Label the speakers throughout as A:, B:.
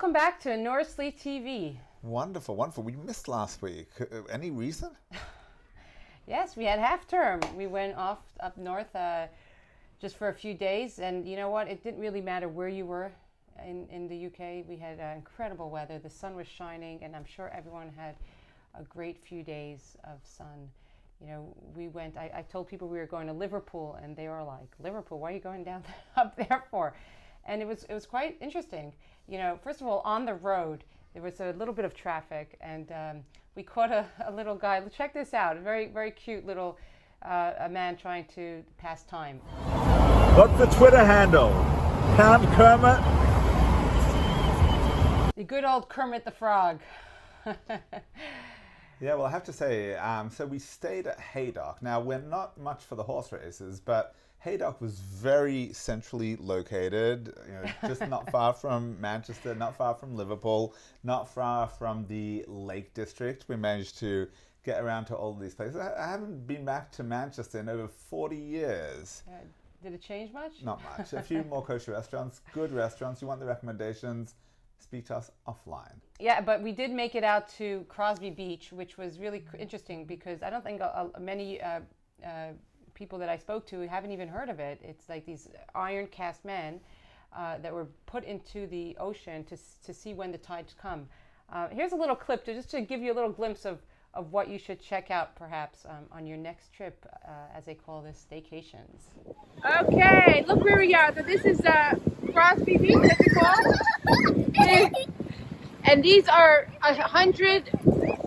A: Welcome back to NLTV TV.
B: Wonderful, wonderful. We missed last week. Any reason?
A: Yes, we had half term. We went off up north just for a few days, and you know what? It didn't really matter where you were in the UK. We had incredible weather. The sun was shining, and I'm sure everyone had a great few days of sun. You know, we went. I told people we were going to Liverpool, and they were like, "Liverpool? Why are you going down up there for?" And it was quite interesting. You know, first of all, on the road there was a little bit of traffic, and we caught a little guy. Check this out, a very, very cute little a man trying to pass time.
C: What's the Twitter handle? Count Kermit?
A: The good old Kermit the Frog.
B: Yeah, well, I have to say, so we stayed at Haydock. Now, we're not much for the horse races, but Haydock was very centrally located, you know, just not far from Manchester, not far from Liverpool, not far from the Lake District. We managed to get around to all of these places. I haven't been back to Manchester in over 40 years.
A: Did it change much?
B: Not much. A few more kosher restaurants, good restaurants. You want the recommendations, speak to us offline.
A: Yeah, but we did make it out to Crosby Beach, which was really interesting because I don't think many people that I spoke to haven't even heard of it. It's like these iron cast men that were put into the ocean to see when the tides come. Here's a little clip just to give you a little glimpse of what you should check out perhaps on your next trip, as they call this, staycations. Okay, look where we are. So this is Crosby Beach, as it's called. And these are 100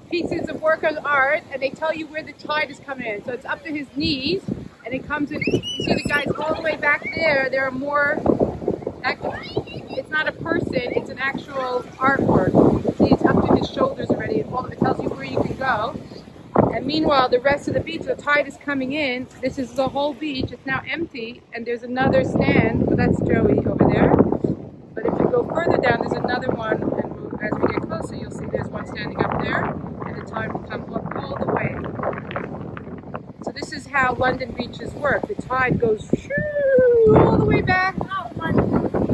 A: pieces of work of art, and they tell you where the tide is coming in. So it's up to his knees, and it comes in. You see the guys all the way back there. There are more. It's not a person, it's an actual artwork. See, it's up to his shoulders already. It tells you where you can go. And meanwhile, the rest of the beach, the tide is coming in. This is the whole beach. It's now empty, and there's another stand. Well, that's Joey over there. But if you go further down, there's another one, and as we get closer, you'll see there's one standing up there, and the tide will come up all the way. So this is how London beaches work. The tide goes all the way back.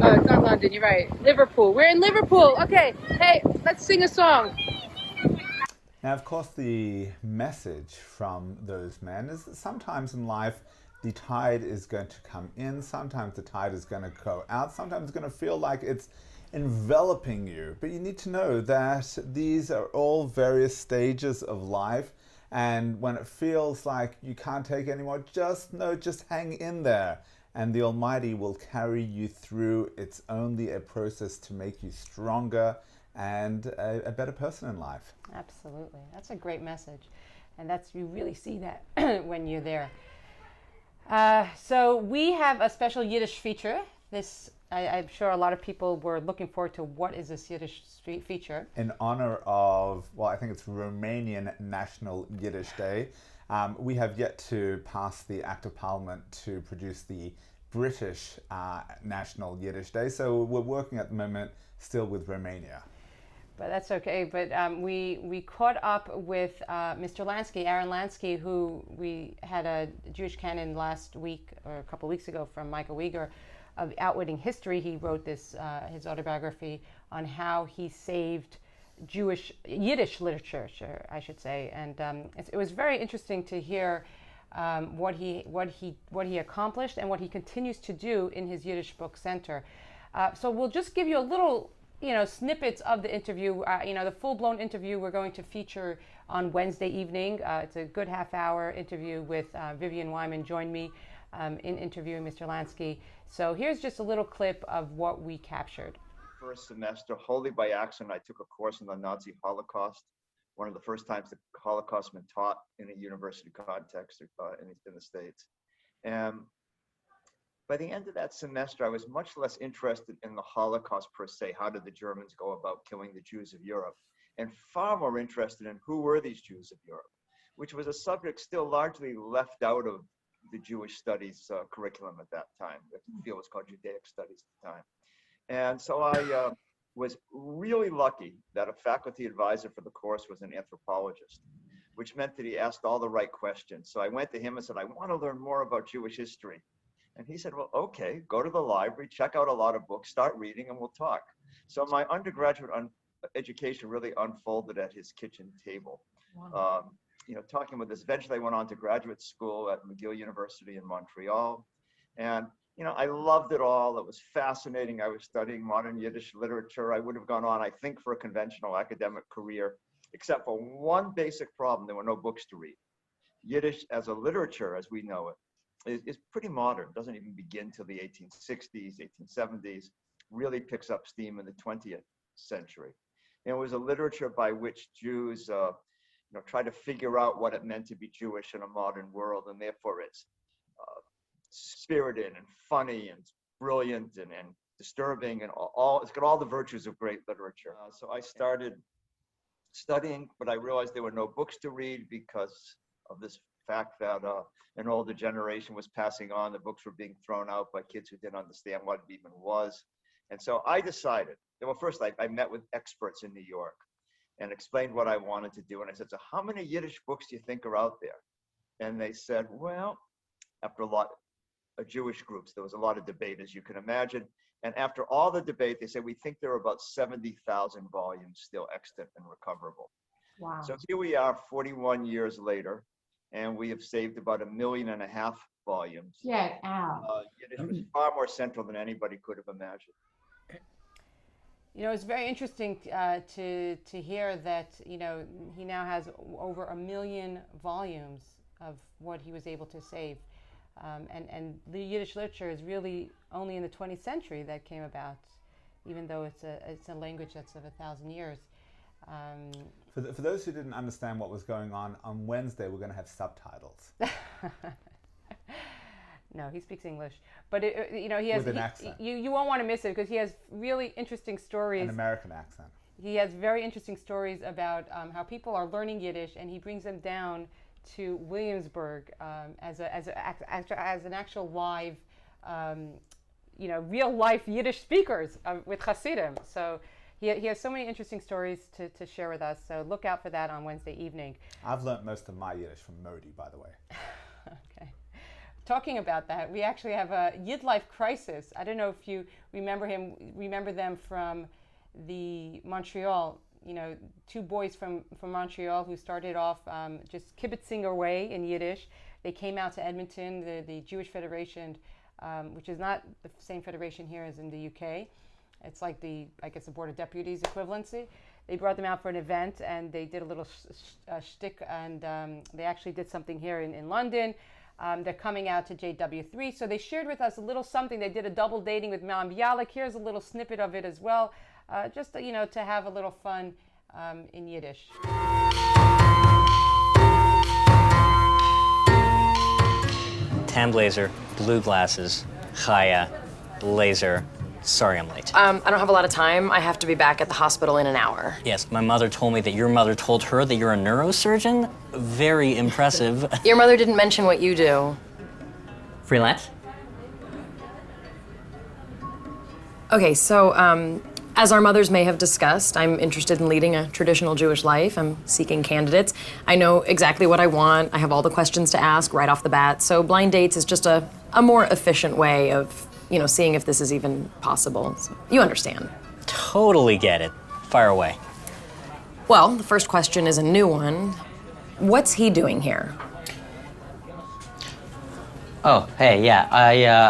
A: Oh, it's not London, you're right. Liverpool. We're in Liverpool. Okay, hey, let's sing a song.
B: Now, of course, the message from those men is that sometimes in life, the tide is going to come in, sometimes the tide is going to go out, sometimes it's going to feel like it's enveloping you. But you need to know that these are all various stages of life, and when it feels like you can't take anymore, just hang in there, and the Almighty will carry you through. It's only a process to make you stronger and a better person in life.
A: Absolutely. That's a great message, and you really see that when you're there. So we have a special Yiddish feature. I'm sure a lot of people were looking forward to what is this Yiddish street feature.
B: In honor of, well, I think it's Romanian National Yiddish Day. We have yet to pass the Act of Parliament to produce the British National Yiddish Day, so we're working at the moment still with Romania.
A: But that's okay. But we caught up with Mr. Lansky, Aaron Lansky, who we had a Jewish canon last week or a couple of weeks ago from Michael Uyghur of Outwitting History. He wrote this his autobiography on how he saved Yiddish literature, I should say, and it was very interesting to hear what he accomplished and what he continues to do in his Yiddish Book Center. So we'll just give you a little, snippets of the interview. The full-blown interview we're going to feature on Wednesday evening. It's a good half-hour interview with Vivian Wyman joined me in interviewing Mr. Lansky. So here's just a little clip of what we captured.
D: First semester, wholly by accident, I took a course on the Nazi Holocaust. One of the first times the Holocaust been taught in a university context in the States. And by the end of that semester, I was much less interested in the Holocaust per se. How did the Germans go about killing the Jews of Europe? And far more interested in who were these Jews of Europe, which was a subject still largely left out of the Jewish studies curriculum at that time. The field was called Judaic Studies at the time. And so I was really lucky that a faculty advisor for the course was an anthropologist, which meant that he asked all the right questions. So I went to him and said, I want to learn more about Jewish history. And he said, well, okay, go to the library, check out a lot of books, start reading, and we'll talk. So my undergraduate education really unfolded at his kitchen table. Wow. Talking with this. Eventually I went on to graduate school at McGill University in Montreal. And, I loved it all. It was fascinating. I was studying modern Yiddish literature. I would have gone on, I think, for a conventional academic career, except for one basic problem. There were no books to read. Yiddish as a literature, as we know it, is pretty modern. It doesn't even begin till the 1860s, 1870s, really picks up steam in the 20th century. And it was a literature by which Jews try to figure out what it meant to be Jewish in a modern world, and therefore it's spirited and funny and brilliant and disturbing and it's got all the virtues of great literature. So I started studying, but I realized there were no books to read because of this fact that an older generation was passing on. The books were being thrown out by kids who didn't understand what it even was. And so I decided, well, first I met with experts in New York and explained what I wanted to do. And I said, so how many Yiddish books do you think are out there? And they said, well, after a lot of Jewish groups, there was a lot of debate, as you can imagine. And after all the debate, they said, we think there are about 70,000 volumes still extant and recoverable.
A: Wow.
D: So here we are 41 years later, and we have saved about 1.5 million volumes.
A: Get out.
D: Yiddish was far more central than anybody could have imagined.
A: It's very interesting to hear that, he now has over 1 million volumes of what he was able to save. And the Yiddish literature is really only in the 20th century that came about, even though it's a language that's of 1,000 years.
B: For those who didn't understand what was going on Wednesday, we're going to have subtitles.
A: No, he speaks English, but he has
B: with an accent.
A: You won't want to miss it because he has really interesting stories.
B: An American accent. He
A: has very interesting stories about how people are learning Yiddish, and he brings them down to Williamsburg as an actual live, real life Yiddish speakers with Hasidim. So he has so many interesting stories to share with us. So look out for that on Wednesday evening.
B: I've learned most of my Yiddish from Modi, by the way.
A: Okay. Talking about that, we actually have a Yid Life Crisis. I don't know if you remember them from the Montreal, two boys from Montreal who started off just kibitzing away in Yiddish. They came out to Edmonton, the Jewish Federation, which is not the same federation here as in the UK. It's like the Board of Deputies equivalency. They brought them out for an event, and they did a little shtick, and they actually did something here in London. They're coming out to JW3. So they shared with us a little something. They did a double dating with Ma'am Bialik. Here's a little snippet of it as well, just to have a little fun in Yiddish.
E: Tan blazer, blue glasses, chaya, blazer. Sorry I'm late.
F: I don't have a lot of time. I have to be back at the hospital in an hour.
E: Yes, my mother told me that your mother told her that you're a neurosurgeon. Very impressive.
F: Your mother didn't mention what you do.
E: Freelance?
F: Okay, so as our mothers may have discussed, I'm interested in leading a traditional Jewish life. I'm seeking candidates. I know exactly what I want. I have all the questions to ask right off the bat. So blind dates is just a more efficient way of seeing if this is even possible. So you understand.
E: Totally get it. Fire away.
F: Well, the first question is a new one. What's he doing here?
G: Oh, hey, yeah,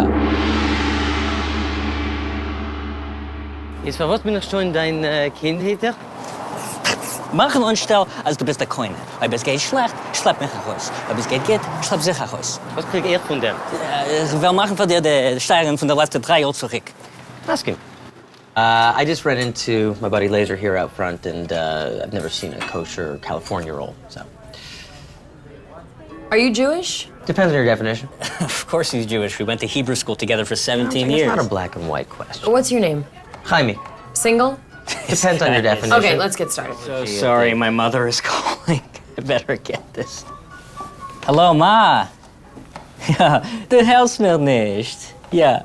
G: Jetzt, was bin ich schon dein Kind hinter?
E: Machen und stell, als du bist der Koine. Ob es geht schlecht, schlepp mich raus. Ob es geht gut, schlepp sich raus.
G: Was krieg ich von dem?
E: Ich will machen für dir die Steuern von der letzten 3 Jahren zurück.
G: Ask him. I just ran into my buddy Laser here out front, and I've never seen a kosher California roll, so.
F: Are you Jewish?
G: Depends on your definition.
E: Of course he's Jewish. We went to Hebrew school together for 17 years.
G: It's not a black and white question.
F: What's your name?
G: Jaime.
F: Single?
G: Depends on your definition.
F: Okay, let's get started.
E: So sorry, my mother is calling. I better get this. Hallo, Ma. Ja, du hältst mir nicht. Ja.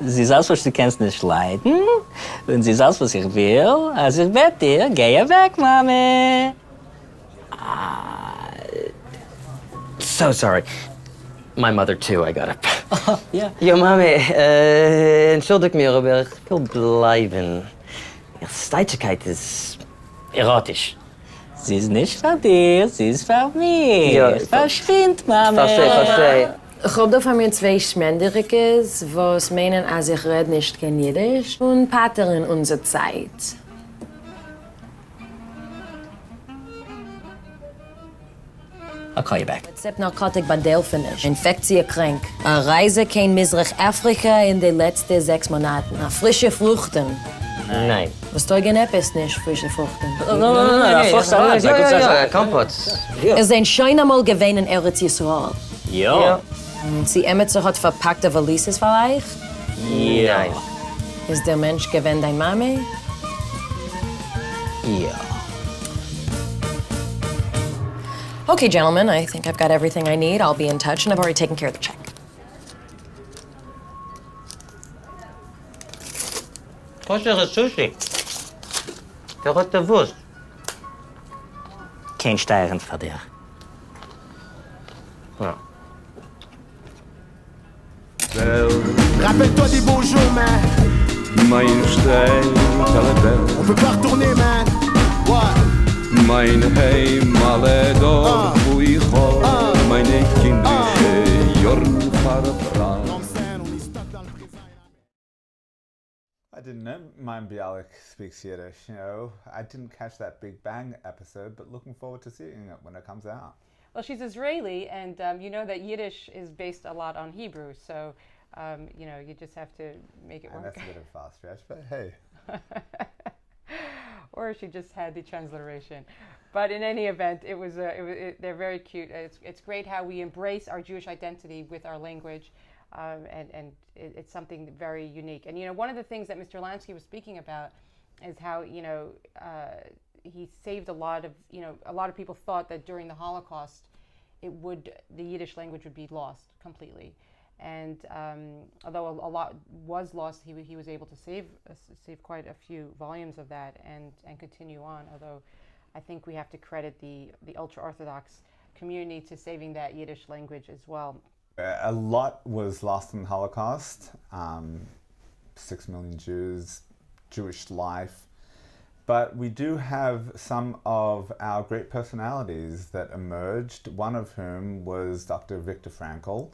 E: Sie sagt, was du kannst nicht leiden. Und sie sagt, was ich will. Also ich bete dir, geh weg, Mami.
G: So sorry. My mother too, I got it.
E: Ja.
G: Ja, Mami, entschuldig mir, aber ich will bleiben. Ihre Steitsigkeit ist erotisch.
E: Sie ist nicht für dir, sie ist für mich.
G: Ja,
E: Verschwind, Mama.
G: Verstehe.
F: Ich hab da von mir zwei Schmenderikes, was meinen, als ich red nicht kein Jiddisch und Pater in unserer Zeit.
E: I'll call you back.
F: Rezept Narkotik bei Delfinisch. Infektie krank. Eine Reise kein Misrach-Afrika in den letzten 6 Monaten. Frische Fruchten.
G: Nein.
F: Was teugen etwas nicht, frische Fruchten.
G: Kompott.
F: Es sind schon einmal gewesen in Eretz Yisrael.
E: Ja.
F: Sie Emetzer hat verpackte Valises für euch.
G: Nein.
F: Ist der Mensch gewesen dein Mami?
E: Ja.
F: Okay, gentlemen, I think I've got everything I need. I'll be in touch, and I've already taken care of the check.
G: Kosher Sushi. Der hat der Wurst.
E: Kein Steuern für dich.
G: Ja.
H: Rappelle-toi des beaux jours, man.
I: Mein Stein,
H: On peut pas retourner, man. What?
I: mein Heim, alle dort, wo ich hab, meine kindliche Jorn verbrannt.
B: I didn't know Mein Bialik speaks Yiddish, you know. I didn't catch that Big Bang episode, but looking forward to seeing it when it comes out.
A: Well, she's Israeli, and you know that Yiddish is based a lot on Hebrew, so you know, you just have to make it
B: And
A: work.
B: that's a bit of a fast stretch, but hey.
A: Or she just had the transliteration. But in any event, they're very cute. It's great how we embrace our Jewish identity with our language, and it's something very unique. And you know, one of the things that Mr. Lansky was speaking about is how, you know, he saved a lot of people thought that during the Holocaust, the Yiddish language would be lost completely. And although a lot was lost, he was able to save quite a few volumes of that and continue on. Although I think we have to credit the ultra-Orthodox community to saving that Yiddish language as well.
B: A lot was lost in the Holocaust. 6 million Jews, Jewish life. But we do have some of our great personalities that emerged, one of whom was Dr. Viktor Frankl.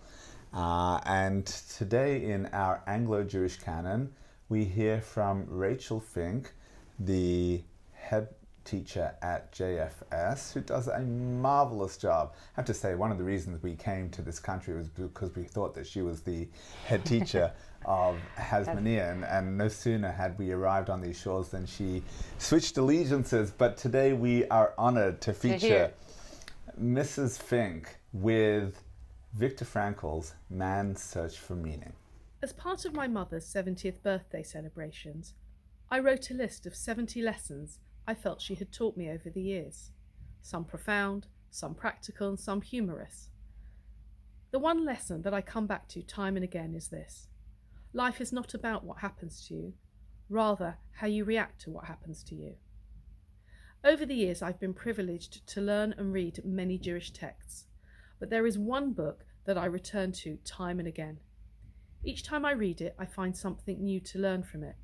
B: And today in our Anglo-Jewish canon, we hear from Rachel Fink, the head teacher at JFS, who does a marvelous job. I have to say, one of the reasons we came to this country was because we thought that she was the head teacher of Hasmonean, and no sooner had we arrived on these shores than she switched allegiances. But today we are honored to feature Mrs. Fink with Viktor Frankl's Man's Search for Meaning.
J: As part of my mother's 70th birthday celebrations, I wrote a list of 70 lessons I felt she had taught me over the years. Some profound, some practical, and some humorous. The one lesson that I come back to time and again is this: life is not about what happens to you, rather how you react to what happens to you. Over the years, I've been privileged to learn and read many Jewish texts, but there is one book that I return to time and again. Each time I read it, I find something new to learn from it,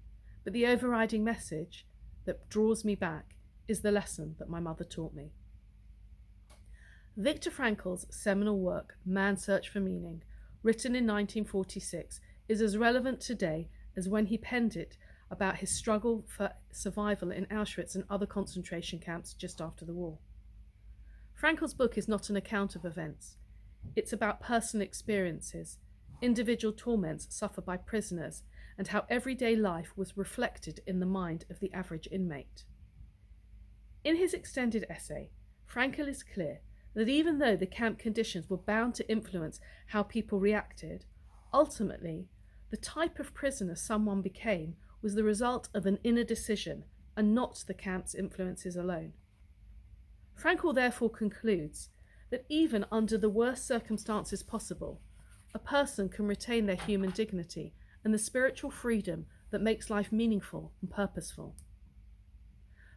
J: but the overriding message that draws me back is the lesson that my mother taught me. Viktor Frankl's seminal work, Man's Search for Meaning, written in 1946, is as relevant today as when he penned it about his struggle for survival in Auschwitz and other concentration camps just after the war. Frankl's book is not an account of events. It's about personal experiences, individual torments suffered by prisoners, and how everyday life was reflected in the mind of the average inmate. In his extended essay, Frankl is clear that even though the camp conditions were bound to influence how people reacted, ultimately, the type of prisoner someone became was the result of an inner decision and not the camp's influences alone. Frankl therefore concludes that even under the worst circumstances possible, a person can retain their human dignity and the spiritual freedom that makes life meaningful and purposeful.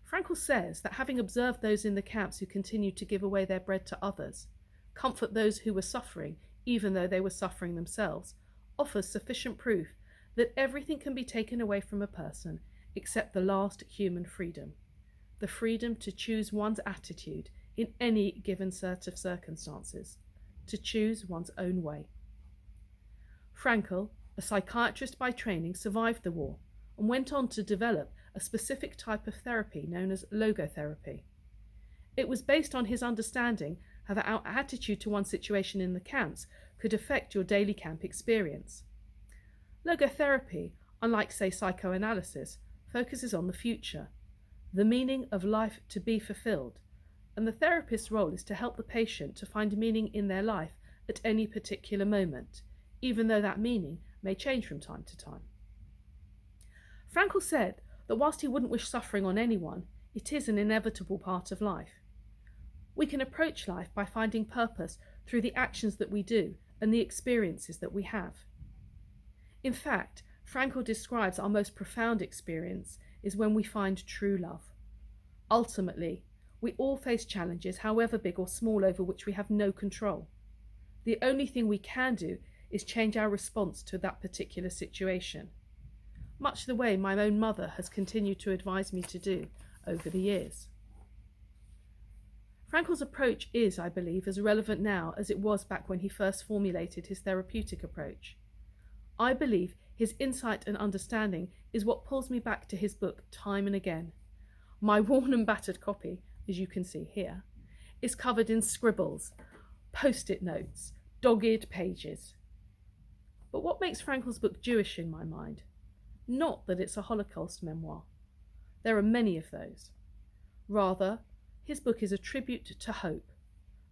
J: Frankl says that having observed those in the camps who continued to give away their bread to others, comfort those who were suffering even though they were suffering themselves, offers sufficient proof that everything can be taken away from a person except the last human freedom, the freedom to choose one's attitude in any given set of circumstances, to choose one's own way. Frankl, a psychiatrist by training, survived the war and went on to develop a specific type of therapy known as logotherapy. It was based on his understanding how our attitude to one situation in the camps could affect your daily camp experience. Logotherapy, unlike, say, psychoanalysis, focuses on the future, the meaning of life to be fulfilled, and the therapist's role is to help the patient to find meaning in their life at any particular moment, even though that meaning may change from time to time. Frankl said that whilst he wouldn't wish suffering on anyone, it is an inevitable part of life. We can approach life by finding purpose through the actions that we do and the experiences that we have. In fact, Frankl describes our most profound experience is when we find true love. Ultimately, we all face challenges, however big or small, over which we have no control. The only thing we can do is change our response to that particular situation, much the way my own mother has continued to advise me to do over the years. Frankl's approach is, I believe, as relevant now as it was back when he first formulated his therapeutic approach. I believe his insight and understanding is what pulls me back to his book time and again. My worn and battered copy, as you can see here, is covered in scribbles, post-it notes, dogged pages. But what makes Frankl's book Jewish in my mind? Not that it's a Holocaust memoir. There are many of those. Rather, his book is a tribute to hope,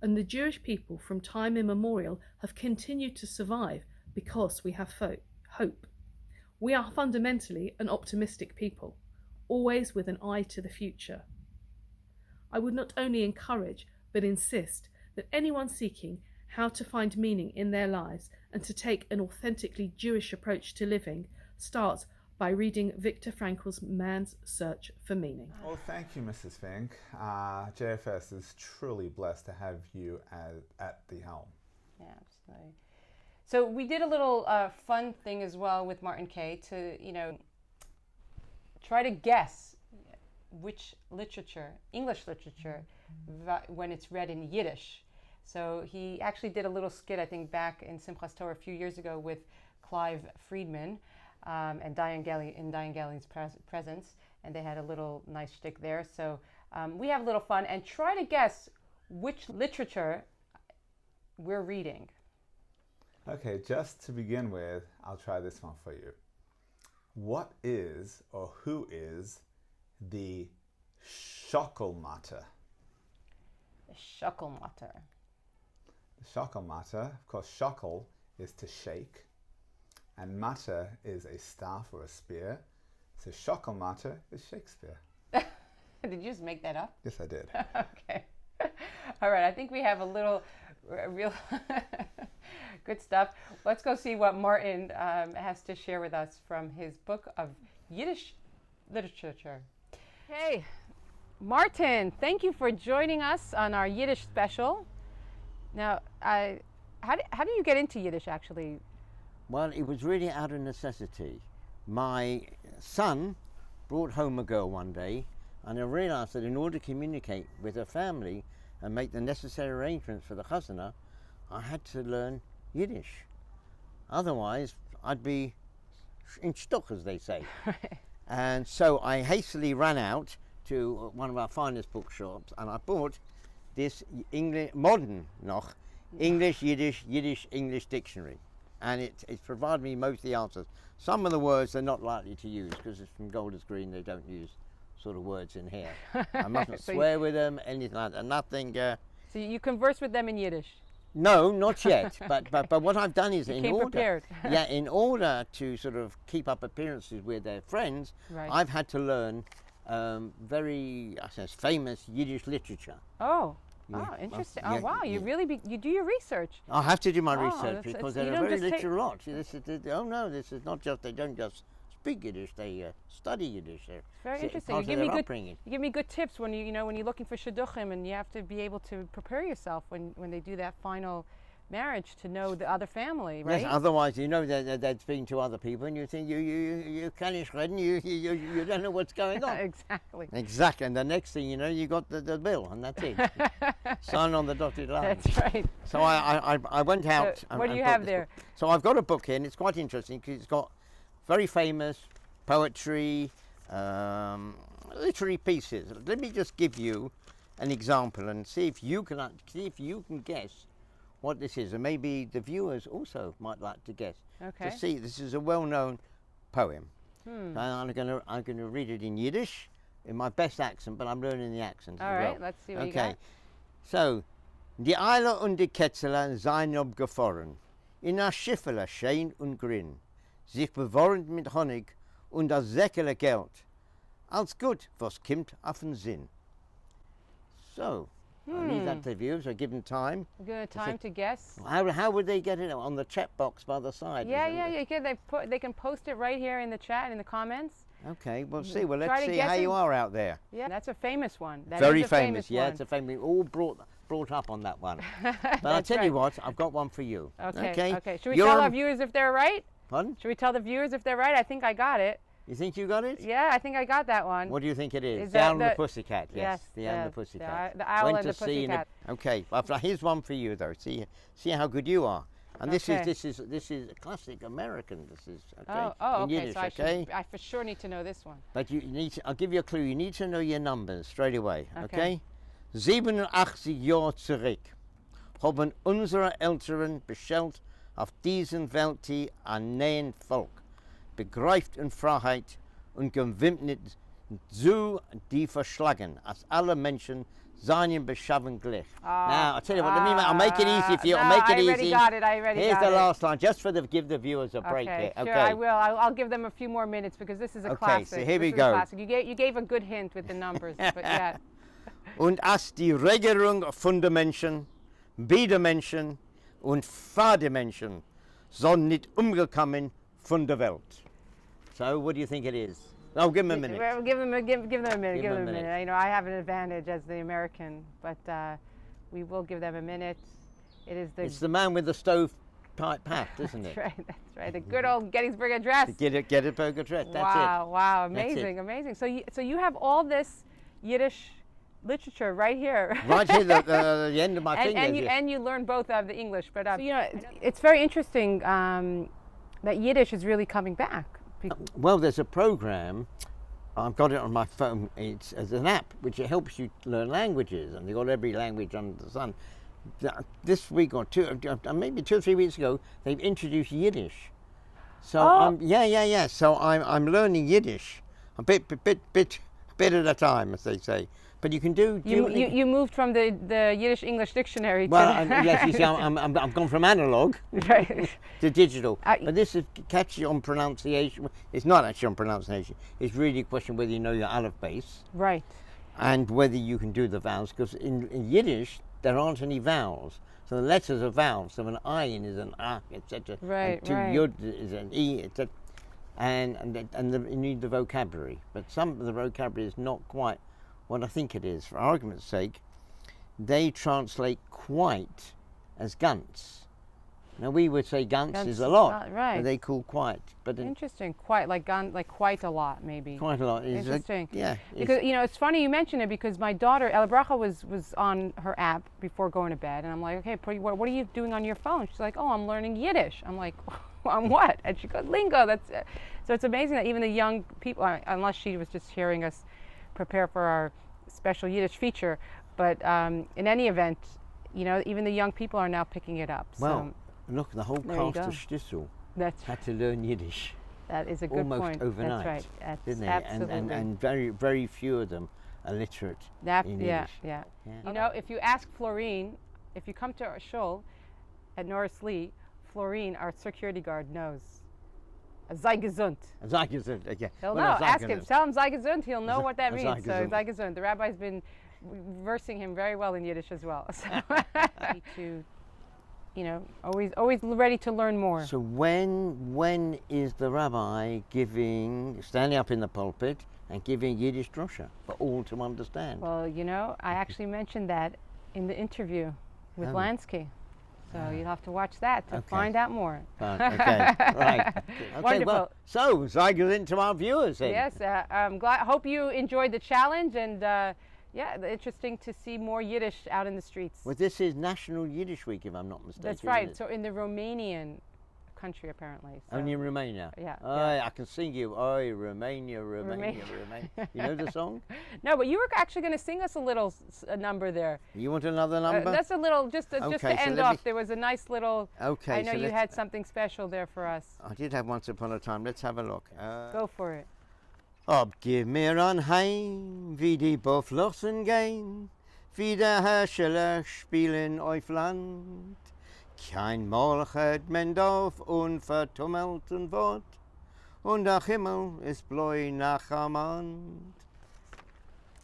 J: and the Jewish people from time immemorial have continued to survive because we have hope. We are fundamentally an optimistic people, always with an eye to the future. I would not only encourage, but insist that anyone seeking how to find meaning in their lives and to take an authentically Jewish approach to living starts by reading Viktor Frankl's Man's Search for Meaning.
B: Well, thank you, Mrs. Fink. JFS is truly blessed to have you at the helm.
A: Yeah, absolutely. So we did a little fun thing as well with Martin Kaye to, try to guess which literature, English literature, when it's read in Yiddish. So he actually did a little skit, I think, back in Simchas Torah a few years ago with Clive Friedman and Diane Gallion's presence, and they had a little nice shtick there. So we have a little fun and try to guess which literature we're reading.
B: Okay, just to begin with, I'll try this one for you. What is, or who is, the Schokolmatte?
A: The Schokolmatte.
B: The Schokolmatte, of course, Schokol is to shake, and matter is a staff or a spear. So Schokolmatte is Shakespeare.
A: Did you just make that up?
B: Yes, I did.
A: Okay. All right, I think we have a little real good stuff. Let's go see what Martin has to share with us from his book of Yiddish literature. Hey, Martin, thank you for joining us on our Yiddish special. Now, how do you get into Yiddish, actually?
K: Well, it was really out of necessity. My son brought home a girl one day, and I realized that in order to communicate with her family and make the necessary arrangements for the chazana, I had to learn Yiddish. Otherwise, I'd be in shtuch, as they say. And so I hastily ran out to one of our finest bookshops, and I bought this modern noch English, Yiddish, Yiddish, English dictionary. And it's provided me most of the answers. Some of the words they're not likely to use because it's from Golders Green. They don't use sort of words in here. I mustn't
A: So
K: swear with them, anything like that, nothing.
A: So you converse with them in Yiddish?
K: No, not yet. but what I've done is
A: you came prepared.
K: in order to sort of keep up appearances with their friends,
A: right.
K: I've had to learn very, I suppose, famous Yiddish literature.
A: Oh.
K: Yeah.
A: Oh, interesting.
K: Yeah,
A: Oh, wow.
K: yeah.
A: You really you do your research.
K: I have to do my
A: Oh,
K: research because
A: you
K: they're a
A: don't
K: very
A: just take-
K: literal lot. This is not just, they don't just speak Yiddish, they study Yiddish.
A: Very interesting.
K: You
A: give me good tips when when you're looking for shidduchim, and you have to be able to prepare yourself when they do that final marriage to know the other family, right?
K: Yes, otherwise you know they're speaking to other people and you think you can't reden, you don't know what's going on.
A: Exactly.
K: Exactly, and the next thing you know, you got the bill, and that's it. Sign on the dotted line.
A: That's right.
K: So I went out.
A: So what do you have there?
K: So I've got a book here, and it's quite interesting because it's got very famous poetry, literary pieces. Let me just give you an example and see if you can guess what this is, and maybe the viewers also might like to guess.
A: Okay.
K: To see, this is a well-known poem. And I'm gonna read it in Yiddish, in my best accent, but I'm learning the accent.
A: All
K: as
A: right,
K: well.
A: let's see what you got.
K: Okay. So, die Eile und die Ketzler seien abgefahren, in a Schiffele schein und grin, sich bewornt mit Honig und das Säckele Geld, als gut, was kommt auf den Sinn. So, I'll leave that to the viewers, I give them time.
A: Good time to guess.
K: How would they get it on the chat box by the side?
A: Yeah. They can post it right here in the chat, in the comments.
K: Okay, we'll see. Well, let's
A: Try to
K: see
A: guess
K: how you
A: it.
K: are out there.
A: Yeah, that's a famous one. That
K: Very
A: is a
K: famous, yeah,
A: one.
K: it's a famous. All brought up on that one. But I'll
A: That's
K: tell you
A: right.
K: what, I've got one for you.
A: Okay. Should we tell our viewers if they're right?
K: Pardon?
A: Should we tell the viewers if they're right? I think I got it.
K: You think you got it?
A: Yeah, I think I got that one.
K: What do you think it is?
A: Is
K: the
A: that
K: Owl and the
A: the-
K: Pussycat. Yes, the Owl and the
A: the
K: Pussycat.
A: the Owl
K: Went
A: and
K: to
A: the
K: sea in a-
A: Pussycat.
K: Okay, well, here's one for you though. See how good you are. And this
A: Okay.
K: is a classic American. This is okay.
A: Oh,
K: in
A: okay.
K: Yiddish,
A: So
K: okay.
A: I for sure need to know this one.
K: But you need to, I'll give you a clue. You need to know your numbers straight away,
A: Okay.
K: okay? 87 Jahre zurück haben unsere Eltern bestellt auf diesen Welt ein neuen Volk, begreift in Freiheit und gewidmet zu die verschlagen, als alle Menschen seien beschaffen gleich. Now, I'll tell you what, I'll make it easy for you.
A: No,
K: I'll make it
A: I already
K: easy.
A: got it. I already
K: Here's
A: got
K: the
A: it.
K: last line, just for give the viewers a break
A: Okay,
K: here.
A: sure,
K: Okay.
A: I will. I'll give them a few more minutes because this is a
K: Okay,
A: classic.
K: so here we
A: This is a
K: go.
A: classic. You gave a good hint with the numbers, but yeah.
K: Und als die Regerung von den Menschen, bei den Menschen und für die Menschen sind nicht umgekommen von der Welt. So, what do you think it is? Oh, give them a minute.
A: Well, give them a minute.
K: Give
A: Give
K: them a
A: them a
K: minute.
A: minute. You know, I have an advantage as the American, but we will give them a minute. It is the.
K: It's the man with the stove-type hat, isn't it?
A: That's right. That's right. The good old Gettysburg Address.
K: Get a burger dress. That's
A: Wow!
K: it.
A: Wow!
K: That's it.
A: Amazing! Amazing! So you have all this Yiddish literature right here.
K: Right here, the end of my
A: and,
K: fingers.
A: and you learn both of the English, but you know, it's very interesting that Yiddish is really coming back.
K: Well, there's a program. I've got it on my phone. It's as an app which helps you learn languages, and they've got every language under the sun. This week or maybe 2 or 3 weeks ago, they've introduced Yiddish. So So I'm learning Yiddish a bit at a time, as they say. But you can do.
A: You moved from the Yiddish English dictionary.
K: Well,
A: to
K: yes, you see, I've gone from analog to digital. But this is catchy on pronunciation. It's not actually on pronunciation. It's really a question whether you know your aleph base.
A: Right.
K: And whether you can do the vowels, because in Yiddish there aren't any vowels. So the letters are vowels. So an ayin is an ah, etc.
A: Right.
K: And two yud is an e, etc. And you need the vocabulary. But some of the vocabulary is not quite what I think it is. For argument's sake, they translate quite as ganz. Now we would say ganz is a lot,
A: right?
K: But they call quite. But
A: interesting, quite like quite a lot, maybe.
K: Quite a lot. Is
A: interesting.
K: Yeah.
A: Because you know, it's funny you mention it because my daughter Ella Bracha was on her app before going to bed, and I'm like, okay, what are you doing on your phone? She's like, oh, I'm learning Yiddish. I'm like, on what? And she goes, lingo. That's it. So it's amazing that even the young people, unless she was just hearing us prepare for our special Yiddish feature, but in any event, you know, even the young people are now picking it up.
K: Well, look, the whole
A: There
K: cast of Shtisel
A: That's
K: had to learn Yiddish.
A: That is a good
K: almost
A: point.
K: overnight.
A: That's right. That's
K: didn't they?
A: absolutely.
K: And very few of them are literate in Yiddish.
A: Yeah. You know, if you ask Florine, if you come to our shul at Norris Lee, Florine, our security guard, knows. Sei gesund.
K: Sei gesund, okay.
A: He'll know. Ask him. Tell him sei gesund. He'll know what that means. So sei gesund. The rabbi's been versing him very well in Yiddish as well. So to, you know, always ready to learn more.
K: So when is the rabbi standing up in the pulpit and giving Yiddish drosha for all to understand?
A: Well, you know, I actually mentioned that in the interview with Lansky. So you'll have to watch that to
K: Okay.
A: find out more.
K: Okay, right. Okay,
A: Wonderful.
K: well, so Zygo's into our viewers then.
A: Yes, I'm glad. Hope you enjoyed the challenge, and yeah, interesting to see more Yiddish out in the streets.
K: Well, this is National Yiddish Week, if I'm not mistaken.
A: That's
K: isn't
A: right.
K: it?
A: So in the Romanian country, apparently. So.
K: Only in Romania.
A: Yeah.
K: I can sing you. Oi, Romania, Romania, Romania. You know the song?
A: No, but you were actually going to sing us a little number there.
K: You want another number?
A: That's a little, just to
K: Okay, so
A: end
K: let
A: off.
K: me-
A: There was a nice little.
K: Okay,
A: I know
K: so
A: you
K: let's-
A: had something special there for us.
K: I did have Once Upon a Time. Let's have a look.
A: Go for it.
K: Abgib mir an heim, wie die Bufflossen gehen, wie der Herrscher spielen auf Land. Kein Molchet Mendorf unvertummelten Wort, und der Himmel ist bleu nach Amand.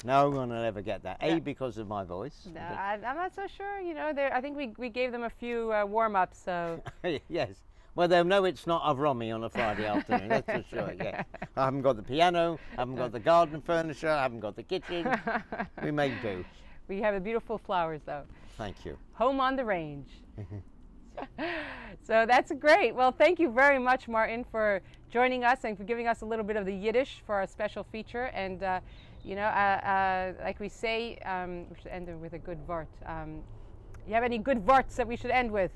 K: No one will ever get that.
A: Yeah.
K: Because of my voice.
A: No, I'm not so sure. You know, I think we gave them a few warm-ups. So
K: Yes. Well, they'll know it's not Avromi on a Friday afternoon, that's for sure, yeah. I haven't got the piano, I haven't got the garden furniture, I haven't got the kitchen. We make do.
A: we have the beautiful flowers, though.
K: Thank you.
A: Home on the range. So that's great. Well, thank you very much, Martin, for joining us and for giving us a little bit of the Yiddish for our special feature. And you know, like we say, we should end it with a good vort. You have any good vorts that we should end with?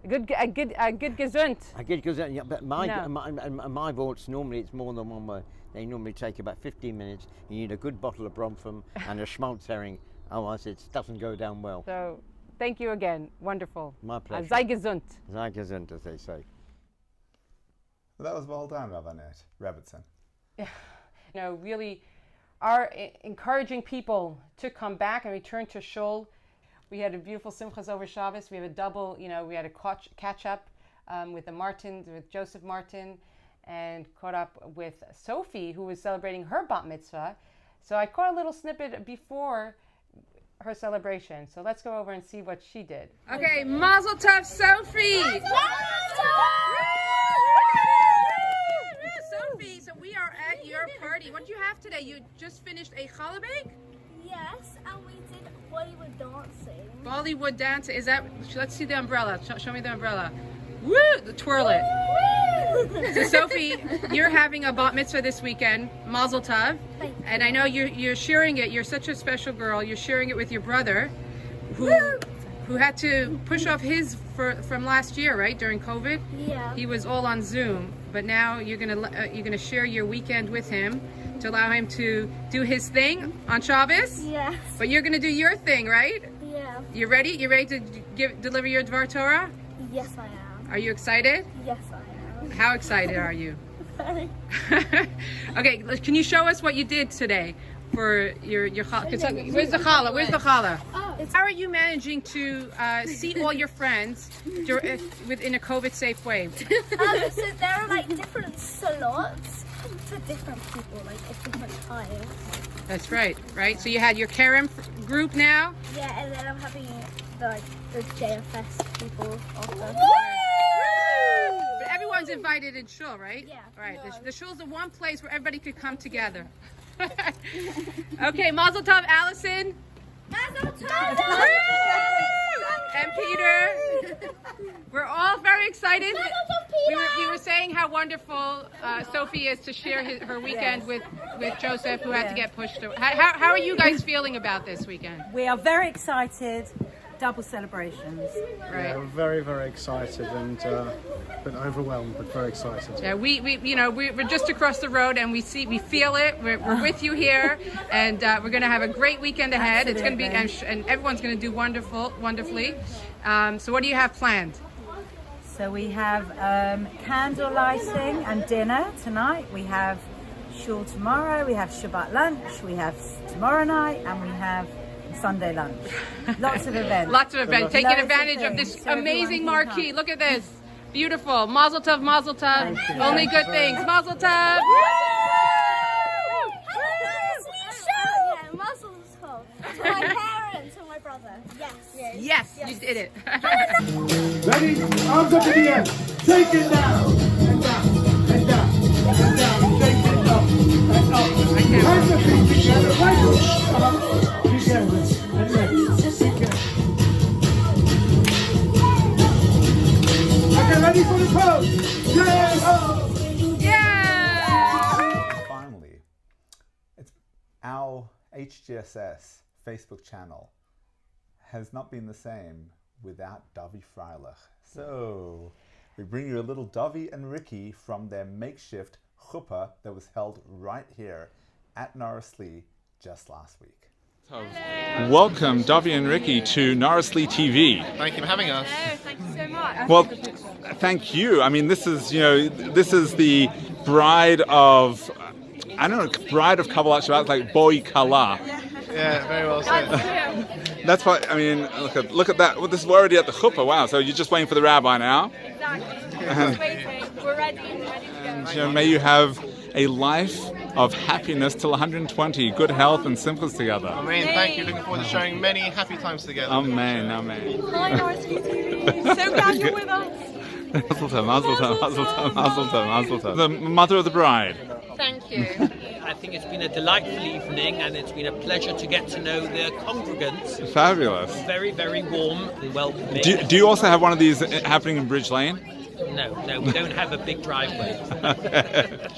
A: A good gesund.
K: I get because yeah, but my,
A: No.
K: my votes normally it's more than one word. They normally take about 15 minutes. You need a good bottle of Brompham and a schmaltz herring, otherwise it doesn't go down well.
A: So thank you again. Wonderful.
K: My pleasure.
A: Sei gesund.
K: Sei gesund, as they say.
B: That was well done, Rabbanette Robertson.
A: You know, really are encouraging people to come back and return to Shul. We had a beautiful Simchas over Shabbos. We have a double, you know, we had a catch up with the Martins, with Joseph Martin, and caught up with Sophie, who was celebrating her bat mitzvah. So I caught a little snippet before her celebration. So let's go over and see what she did. Okay, Mazel Tov, Sophie! Sophie, so we are at your party. What do you have today? You just finished a challah bake?
L: Yes, and we did Bollywood dancing.
A: Bollywood dance, is that, let's see the umbrella. Show me the umbrella. Woo! Twirl it. So Sophie, you're having a bat mitzvah this weekend, Mazel Tov.
L: Thank you.
A: And I know you're sharing it, you're such a special girl, you're sharing it with your brother, who had to push off his from last year, right, during COVID?
L: Yeah.
A: He was all on Zoom, but now you're gonna share your weekend with him to allow him to do his thing on Shabbos.
L: Yes.
A: But you're gonna do your thing, right?
L: Yeah.
A: You ready? You ready to deliver your Dvar Torah?
L: Yes, I am.
A: Are you excited?
L: Yes, I am.
A: How excited are you?
L: Very.
A: Okay, can you show us what you did today for your challah? Where's the challah? Where's the challah? How are you managing to see all your friends within a COVID-safe way?
L: So there are like different slots for different people, like at different times.
A: That's right, right? So you had your Karen group now?
L: Yeah, and then I'm having the JFS people after.
A: But everyone's invited in Shul, right?
L: Yeah.
A: Right. The Shul's the one place where everybody could come together. Okay, Mazel Tov, Allison.
L: Mazel Tov!
A: And Peter. We're all very excited.
L: Mazel Tov, Peter!
A: We were saying how wonderful Sophie is to share her weekend with Joseph, who had to get pushed. How are you guys feeling about this weekend?
M: We are very excited. Double celebrations.
A: Right.
N: Yeah, we're very, very excited and but overwhelmed, but very excited.
A: Yeah, we're just across the road and we feel it. We're with you here, and we're going to have a great weekend ahead.
M: Absolutely.
A: It's going to be, and everyone's going to do wonderfully. So what do you have planned?
M: So we have candle lighting and dinner tonight. We have shul tomorrow. We have Shabbat lunch. We have tomorrow night, and we have Sunday lunch. Lots of events.
A: Lots of events. Taking
M: Loads
A: advantage of
M: things,
A: this
M: so
A: amazing
M: everyone can
A: marquee.
M: come.
A: Look at this. Beautiful. Mazel Tov, Mazel Tov.
M: Thank you.
A: Only good things. Mazel Tov.
L: Yeah, Mazel Tov. To my parents and my brother. Yes.
A: Yes, you did it.
C: Ready? Arms up in the air. Take it down. And down. And down. And down. Take it up. And up. Hands the feet together. Right up. Together. And left. Together.
B: HGSS Facebook channel has not been the same without Dovi Freilich. So we bring you a little Dovi and Rikki from their makeshift chuppah that was held right here at Norris Lee just last week.
O: Welcome, Dovi and Rikki, to Norris Lee TV.
P: Thank you for having us.
L: Hello, thank you so much.
O: Well, thank you. I mean, this is the bride of, I don't know, bride of Kabbalat Shabbat, like Boi Kala.
P: Yeah, very well said.
O: That's what, I mean, look at that. Well, this is already at the chuppah. Wow, so you're just waiting for the rabbi now?
L: Exactly. We're just waiting. We're ready to go.
O: May you have a life of happiness till 120, good health and simchas together.
P: Amen. Thank you. Looking forward to sharing many happy times together.
O: Amen. Amen.
L: Hi, Norris TV. So glad you're with us.
O: Mazel tov, mazel tov, mazel tov, mazel tov, mazel tov. The mother of the bride.
L: Thank you.
Q: I think it's been a delightful evening and it's been a pleasure to get to know the congregants.
O: Fabulous.
Q: Very, very warm and welcoming.
O: Do you also have one of these happening in Bridge Lane?
Q: No, we don't have a big driveway.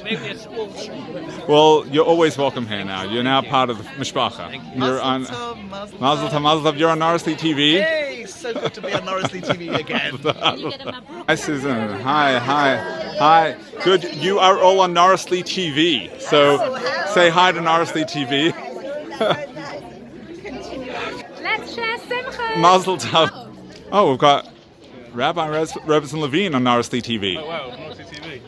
Q: Maybe a small street.
O: Well, you're always welcome here now. You're now part of the mishpacha. You're on Mazel tov. You're on Norris Lee TV.
P: Hey, so good to be on Norris Lee TV again.
O: Hi, Susan. Hi. Good. You are all on Norris Lee TV. So say hi to Norris Lee TV.
L: Let's share simcha.
O: Mazel tov. Oh, we've got Rabbi Robertson Levine on Norris Lee TV.
P: Oh wow, Norris Lee TV.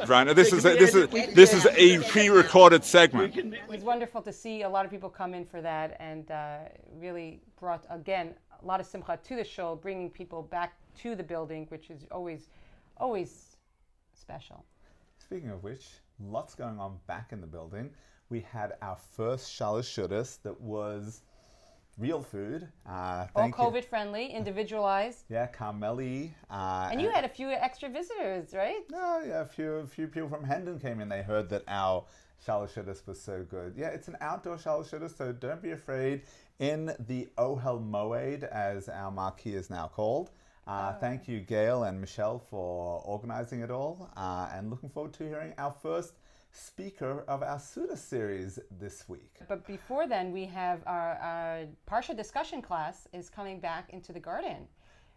O: Right. This is a pre-recorded segment.
A: It was wonderful to see a lot of people come in for that, and really brought again a lot of simcha to the show, bringing people back to the building, which is always special.
B: Speaking of which, lots going on back in the building. We had our first Shalosh Shudas that was real food.
A: All COVID friendly, individualized.
B: Yeah, Carmeli.
A: And you had a few extra visitors, right?
B: No, yeah, a few people from Hendon came in. They heard that our Shalosh Shudas was so good. Yeah, it's an outdoor Shalosh Shudas, so don't be afraid. In the Ohel Moed, as our marquee is now called. Thank you, Gail and Michelle, for organizing it all. And looking forward to hearing our first speaker of our Suda series this week.
A: But before then, we have our Parsha discussion class is coming back into the garden.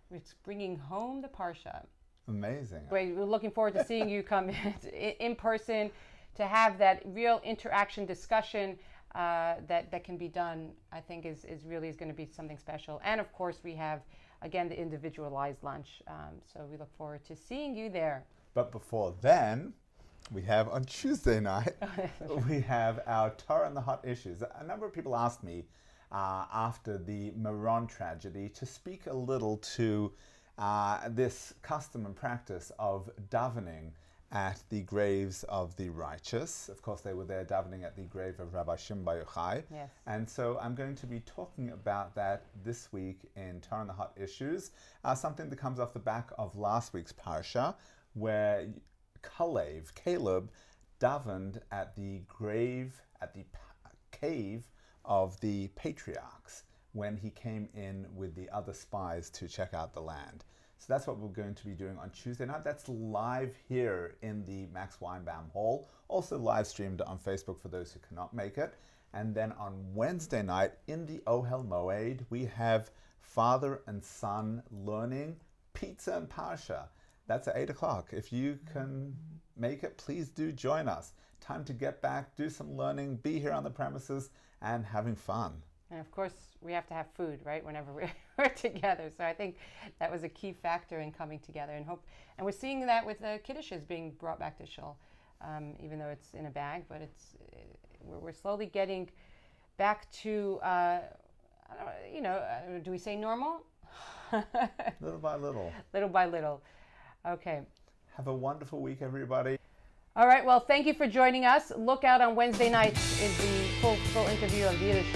A: It's bringing home the Parsha.
B: Amazing.
A: We're looking forward to seeing you come in person to have that real interaction discussion that can be done. I think is really going to be something special. And of course, we have again the individualized lunch. So we look forward to seeing you there.
B: But before then, we have on Tuesday night, we have our Torah and the Hot Issues. A number of people asked me after the Meron tragedy to speak a little to this custom and practice of davening at the graves of the righteous. Of course, they were there davening at the grave of Rabbi Shimon Bar Yochai.
A: Yes.
B: And so I'm going to be talking about that this week in Torah and the Hot Issues, something that comes off the back of last week's Parsha, where Caleb davened at the grave, at the cave of the patriarchs when he came in with the other spies to check out the land. So that's what we're going to be doing on Tuesday night. That's live here in the Max Weinbaum Hall, also live streamed on Facebook for those who cannot make it. And then on Wednesday night in the Ohel Moed, we have father and son learning pizza and Parsha. That's at 8 o'clock. If you can make it, please do join us. Time to get back, do some learning, be here on the premises, and having fun.
A: And of course, we have to have food, right, whenever we're together. So I think that was a key factor in coming together. And we're seeing that with the kiddushes being brought back to shul, even though it's in a bag. But we're slowly getting back to, do we say normal?
B: Little by little.
A: Little by little. Okay.
B: Have a wonderful week, everybody.
A: All right. Well, thank you for joining us. Look out on Wednesday nights is the full interview of the Yiddish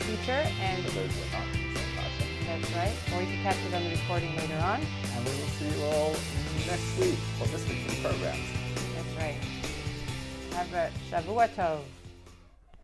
A: teacher. And that's right. Or you can catch it on the recording later on.
B: And we will see you all next week, or this week for the programs.
A: That's right. Have a Shavua Tov.